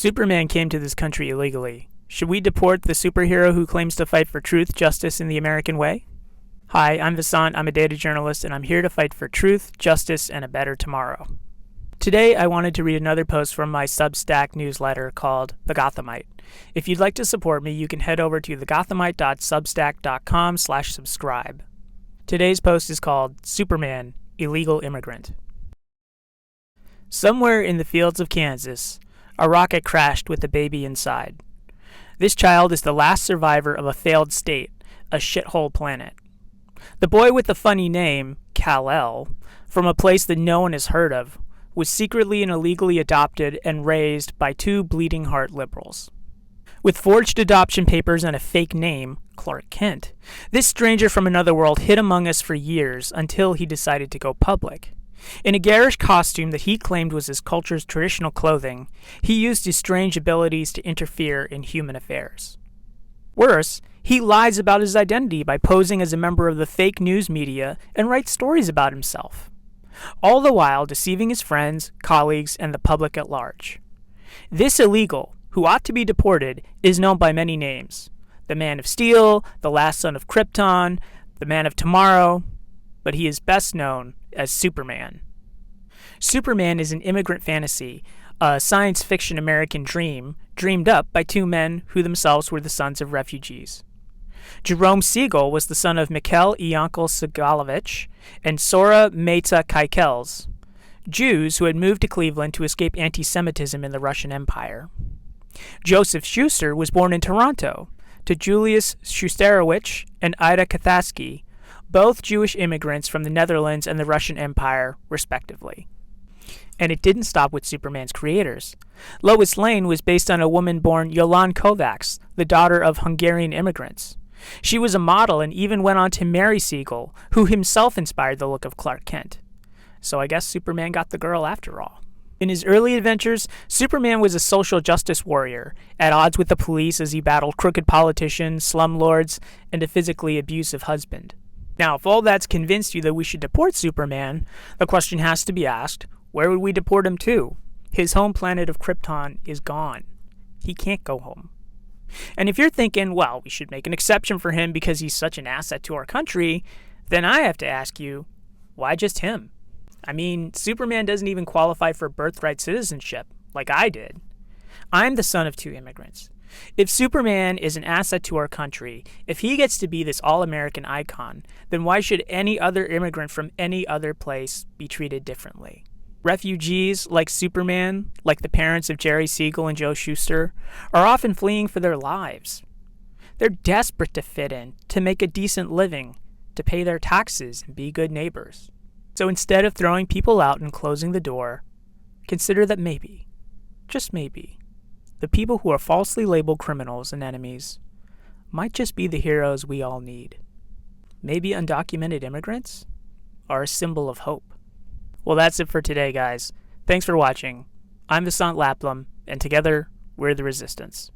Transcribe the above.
Superman came to this country illegally. Should we deport the superhero who claims to fight for truth, justice, and the American way? Hi, I'm Vasant. I'm a data journalist, and I'm here to fight for truth, justice, and a better tomorrow. Today, I wanted to read another post from my Substack newsletter called The Gothamite. If you'd like to support me, you can head over to thegothamite.substack.com/subscribe. Today's post is called Superman, Illegal Immigrant. Somewhere in the fields of Kansas, a rocket crashed with a baby inside. This child is the last survivor of a failed state, a shithole planet. The boy with the funny name, Kal-El, from a place that no one has heard of, was secretly and illegally adopted and raised by two bleeding heart liberals. With forged adoption papers and a fake name, Clark Kent, this stranger from another world hid among us for years until he decided to go public. In a garish costume that he claimed was his culture's traditional clothing, he used his strange abilities to interfere in human affairs. Worse, he lies about his identity by posing as a member of the fake news media and writes stories about himself, all the while deceiving his friends, colleagues, and the public at large. This illegal, who ought to be deported, is known by many names: the Man of Steel, the Last Son of Krypton, the Man of Tomorrow, but he is best known as Superman. Superman is an immigrant fantasy, a science fiction American dream, dreamed up by two men who themselves were the sons of refugees. Jerome Siegel was the son of Mikhail Yankel Segalovich and Sora Meta Kaikels, Jews who had moved to Cleveland to escape anti-Semitism in the Russian Empire. Joseph Schuster was born in Toronto to Julius Schusterowicz and Ida Kathaski, both Jewish immigrants from the Netherlands and the Russian Empire, respectively. And it didn't stop with Superman's creators. Lois Lane was based on a woman born Jolan Kovacs, the daughter of Hungarian immigrants. She was a model and even went on to marry Siegel, who himself inspired the look of Clark Kent. So I guess Superman got the girl after all. In his early adventures, Superman was a social justice warrior, at odds with the police as he battled crooked politicians, slumlords, and a physically abusive husband. Now, if all that's convinced you that we should deport Superman, the question has to be asked, where would we deport him to? His home planet of Krypton is gone. He can't go home. And if you're thinking, well, we should make an exception for him because he's such an asset to our country, then I have to ask you, why just him? I mean, Superman doesn't even qualify for birthright citizenship, like I did. I'm the son of two immigrants. If Superman is an asset to our country, if he gets to be this all-American icon, then why should any other immigrant from any other place be treated differently? Refugees, like Superman, like the parents of Jerry Siegel and Joe Shuster, are often fleeing for their lives. They're desperate to fit in, to make a decent living, to pay their taxes and be good neighbors. So instead of throwing people out and closing the door, consider that maybe, just maybe, the people who are falsely labeled criminals and enemies might just be the heroes we all need. Maybe undocumented immigrants are a symbol of hope. Well, that's it for today, guys. Thanks for watching. I'm Vasant Laplam, and together, we're the Resistance.